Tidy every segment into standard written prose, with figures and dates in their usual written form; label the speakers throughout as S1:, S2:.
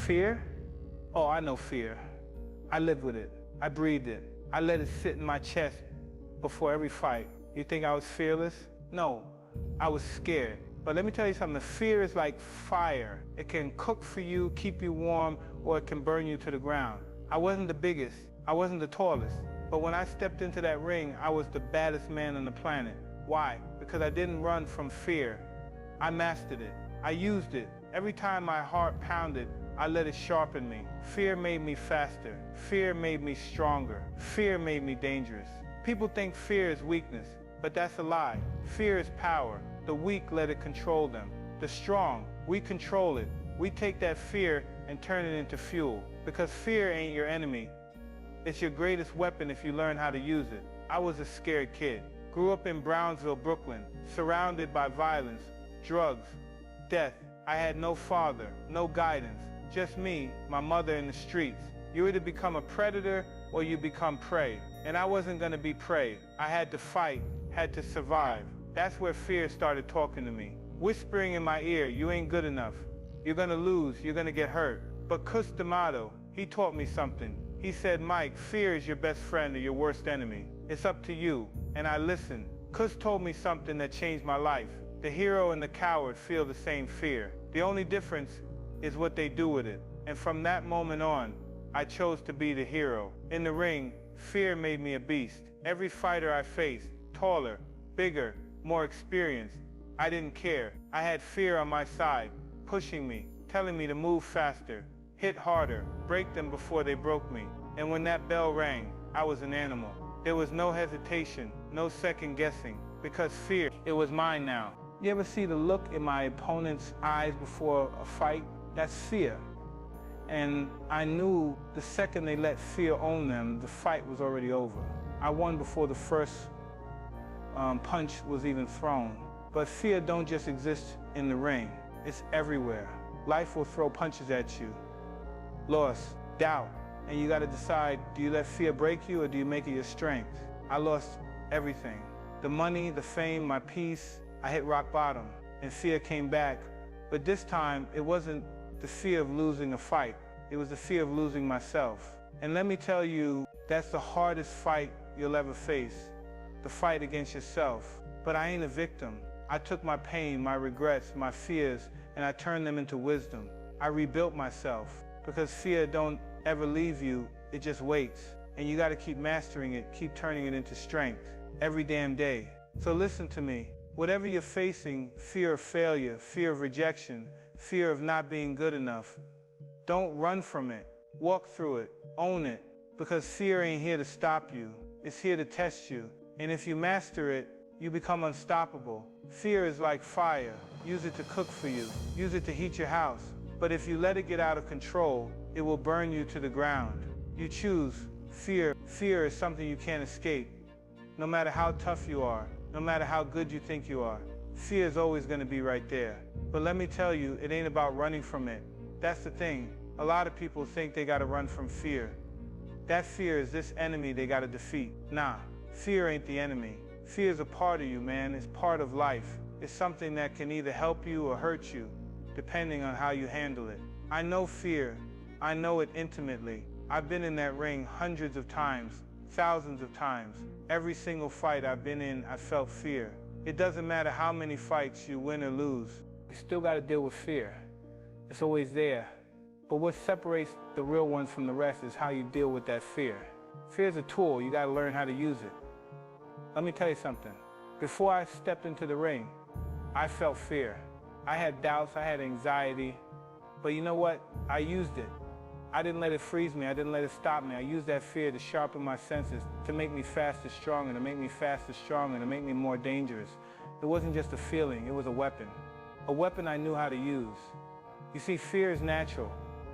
S1: Fear? Oh, I know fear. I lived with it. I breathed it. I let it sit in my chest before every fight. You think I was fearless? No, I was scared. But let me tell you something, fear is like fire. It can cook for you, keep you warm, or it can burn you to the ground. I wasn't the biggest, I wasn't the tallest, but when I stepped into that ring, I was the baddest man on the planet. Why? Because I didn't run from fear. I mastered it. I used it. Every time my heart pounded, I let it sharpen me. Fear made me faster. Fear made me stronger. Fear made me dangerous. People think fear is weakness, but that's a lie. Fear is power. The weak let it control them. The strong, we control it. We take that fear and turn it into fuel. Because fear ain't your enemy. It's your greatest weapon if you learn how to use it. I was a scared kid. Grew up in Brownsville, Brooklyn, surrounded by violence, drugs, death. I had no father, no guidance, just me, my mother in the streets. You either become a predator or you become prey. And I wasn't gonna be prey. I had to fight, had to survive. That's where fear started talking to me, whispering in my ear, you ain't good enough. You're gonna lose, you're gonna get hurt. But Cus D'Amato, he taught me something. He said, Mike, fear is your best friend or your worst enemy. It's up to you. And I listened. Cus told me something that changed my life. The hero and the coward feel the same fear. The only difference is what they do with it. And from that moment on, I chose to be the hero. In the ring, fear made me a beast. Every fighter I faced, taller, bigger, more experienced, I didn't care. I had fear on my side, pushing me, telling me to move faster, hit harder, break them before they broke me. And when that bell rang, I was an animal. There was no hesitation, no second guessing, because fear, it was mine now. You ever see the look in my opponent's eyes before a fight? That's fear. And I knew the second they let fear own them, the fight was already over. I won before the first punch was even thrown. But fear don't just exist in the ring, it's everywhere. Life will throw punches at you. Loss, doubt, and you gotta decide, do you let fear break you or do you make it your strength? I lost everything. The money, the fame, my peace. I hit rock bottom and fear came back. But this time, it wasn't the fear of losing a fight. It was the fear of losing myself. And let me tell you, that's the hardest fight you'll ever face. The fight against yourself. But I ain't a victim. I took my pain, my regrets, my fears, and I turned them into wisdom. I rebuilt myself because fear don't ever leave you, it just waits. And you gotta keep mastering it, keep turning it into strength every damn day. So listen to me. Whatever you're facing, fear of failure, fear of rejection, fear of not being good enough, don't run from it. Walk through it, own it, because fear ain't here to stop you. It's here to test you. And if you master it, you become unstoppable. Fear is like fire. Use it to cook for you. Use it to heat your house. But if you let it get out of control, it will burn you to the ground. You choose fear. Fear is something you can't escape. No matter how tough you are, no matter how good you think you are, fear is always going to be right there. But let me tell you, it ain't about running from it. That's the thing. A lot of people think they got to run from fear. That fear is this enemy they got to defeat. Nah, fear ain't the enemy. Fear is a part of you, man. It's part of life. It's something that can either help you or hurt you, depending on how you handle it. I know fear. I know it intimately. I've been in that ring hundreds of times, thousands of times. Every single fight I've been in, I felt fear. It doesn't matter how many fights you win or lose. You still got to deal with fear. It's always there. But what separates the real ones from the rest is how you deal with that fear. Fear is a tool. You got to learn how to use it. Let me tell you something. Before I stepped into the ring, I felt fear. I had doubts, I had anxiety. But you know what? I used it. I didn't let it freeze me. I didn't let it stop me. I used that fear to sharpen my senses, to make me faster, stronger, to make me faster, stronger, to make me more dangerous. It wasn't just a feeling, it was a weapon. A weapon I knew how to use. You see, fear is natural.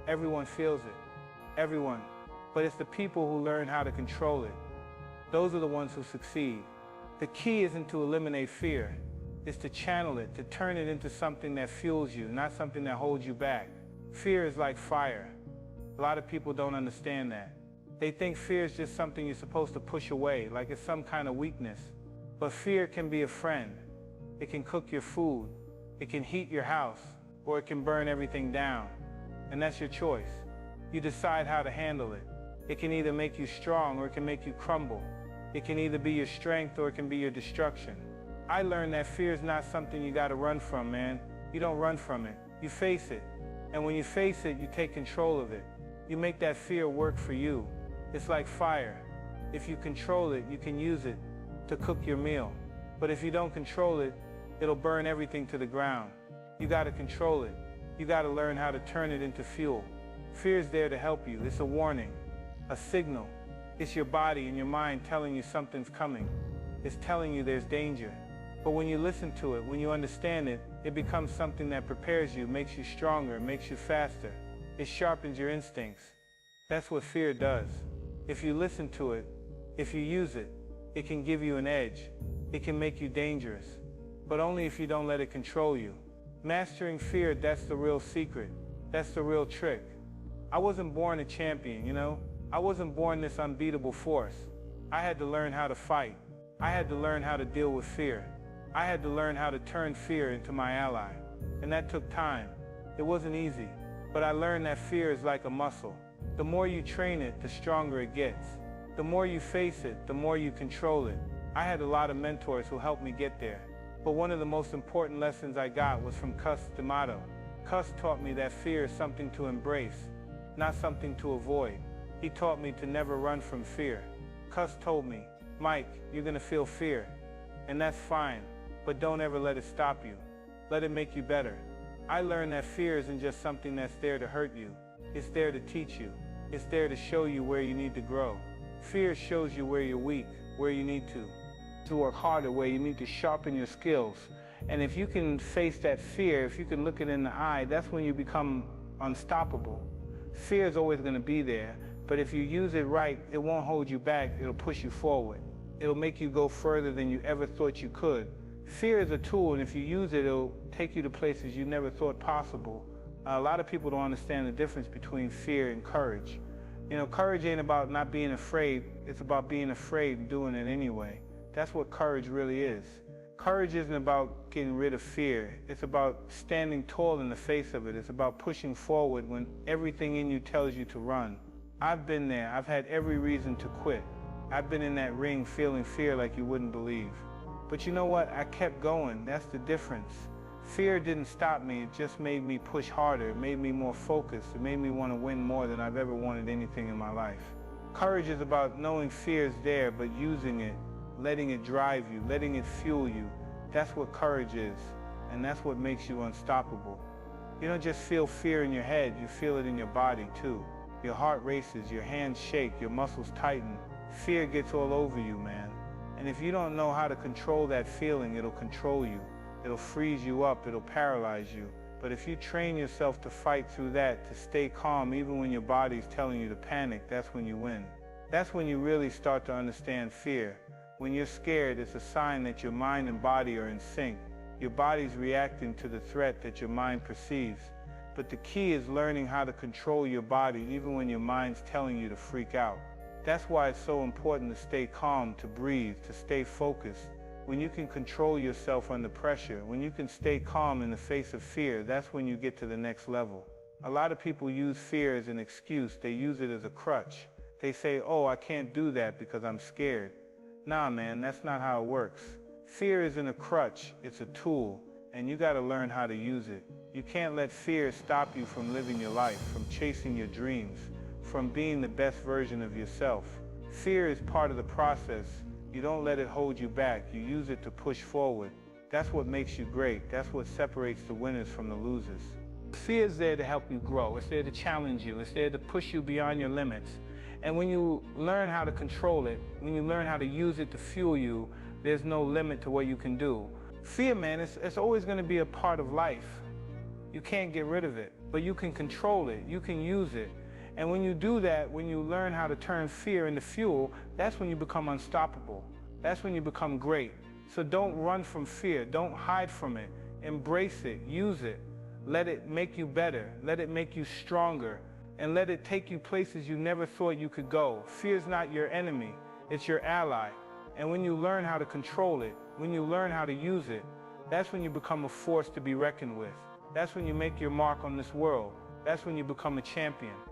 S1: Everyone feels it. Everyone. But it's the people who learn how to control it. Those are the ones who succeed. The key isn't to eliminate fear. It's to channel it, to turn it into something that fuels you, not something that holds you back. Fear is like fire. A lot of people don't understand that. They think fear is just something you're supposed to push away, like it's some kind of weakness. But fear can be a friend. It can cook your food. It can heat your house, or it can burn everything down. and that's your choice. You decide how to handle it. It can either make you strong or it can make you crumble. It can either be your strength or it can be your destruction. I learned that fear is not something you gotta run from, man. You don't run from it, you face it. And when you face it, you take control of it. You make that fear work for you. It's like fire. If you control it, you can use it to cook your meal. But if you don't control it, it'll burn everything to the ground. You gotta control it. You gotta learn how to turn it into fuel. Fear is there to help you. It's a warning, a signal. It's your body and your mind telling you something's coming. It's telling you there's danger. But when you listen to it, when you understand it, it becomes something that prepares you, makes you stronger, makes you faster. It sharpens your instincts. That's what fear does. If you listen to it, if you use it, it can give you an edge. It can make you dangerous, but only if you don't let it control you. Mastering fear, that's the real secret. That's the real trick. I wasn't born a champion, you know? I wasn't born this unbeatable force. I had to learn how to fight. I had to learn how to deal with fear. I had to learn how to turn fear into my ally. And that took time. It wasn't easy, but I learned that fear is like a muscle. The more you train it, the stronger it gets. The more you face it, the more you control it. I had a lot of mentors who helped me get there. But one of the most important lessons I got was from Cus D'Amato. Cus taught me that fear is something to embrace, not something to avoid. He taught me to never run from fear. Cus told me, Mike, you're gonna feel fear, and that's fine, but don't ever let it stop you. Let it make you better. I learned that fear isn't just something that's there to hurt you. It's there to teach you. It's there to show you where you need to grow. Fear shows you where you're weak, where you need to work harder, where you need to sharpen your skills. And if you can face that fear, if you can look it in the eye, that's when you become unstoppable. Fear is always going to be there, but if you use it right, it won't hold you back, it'll push you forward. It'll make you go further than you ever thought you could. Fear is a tool, and if you use it, it'll take you to places you never thought possible. A lot of people don't understand the difference between fear and courage. You know, courage ain't about not being afraid, it's about being afraid and doing it anyway. That's what courage really is. Courage isn't about getting rid of fear, it's about standing tall in the face of it. It's about pushing forward when everything in you tells you to run. I've been there, I've had every reason to quit. I've been in that ring feeling fear like you wouldn't believe. But you know what? I kept going. That's the difference. Fear didn't stop me. It just made me push harder. It made me more focused. It made me want to win more than I've ever wanted anything in my life. Courage is about knowing fear is there, but using it, letting it drive you, letting it fuel you. That's what courage is, and that's what makes you unstoppable. You don't just feel fear in your head, you feel it in your body too. Your heart races, your hands shake, your muscles tighten. Fear gets all over you, man. And if you don't know how to control that feeling, it'll control you. It'll freeze you up, it'll paralyze you. But if you train yourself to fight through that, to stay calm even when your body's telling you to panic, that's when you win. That's when you really start to understand fear. When you're scared, it's a sign that your mind and body are in sync. Your body's reacting to the threat that your mind perceives. But the key is learning how to control your body even when your mind's telling you to freak out. That's why it's so important to stay calm, to breathe, to stay focused. When you can control yourself under pressure, when you can stay calm in the face of fear, that's when you get to the next level. A lot of people use fear as an excuse. They use it as a crutch. They say, oh, I can't do that because I'm scared. Nah, man, that's not how it works. Fear isn't a crutch, it's a tool, and you gotta learn how to use it. You can't let fear stop you from living your life, from chasing your dreams, from being the best version of yourself. Fear is part of the process. You don't let it hold you back. You use it to push forward. That's what makes you great. That's what separates the winners from the losers. Fear is there to help you grow. It's there to challenge you. It's there to push you beyond your limits. And when you learn how to control it, when you learn how to use it to fuel you, there's no limit to what you can do. Fear, man, it's always going to be a part of life. You can't get rid of it, but you can control it. You can use it. And when you do that, when you learn how to turn fear into fuel, that's when you become unstoppable. That's when you become great. So don't run from fear. Don't hide from it. Embrace it. Use it. Let it make you better. Let it make you stronger. And let it take you places you never thought you could go. Fear's not your enemy. It's your ally. And when you learn how to control it, when you learn how to use it, that's when you become a force to be reckoned with. That's when you make your mark on this world. That's when you become a champion.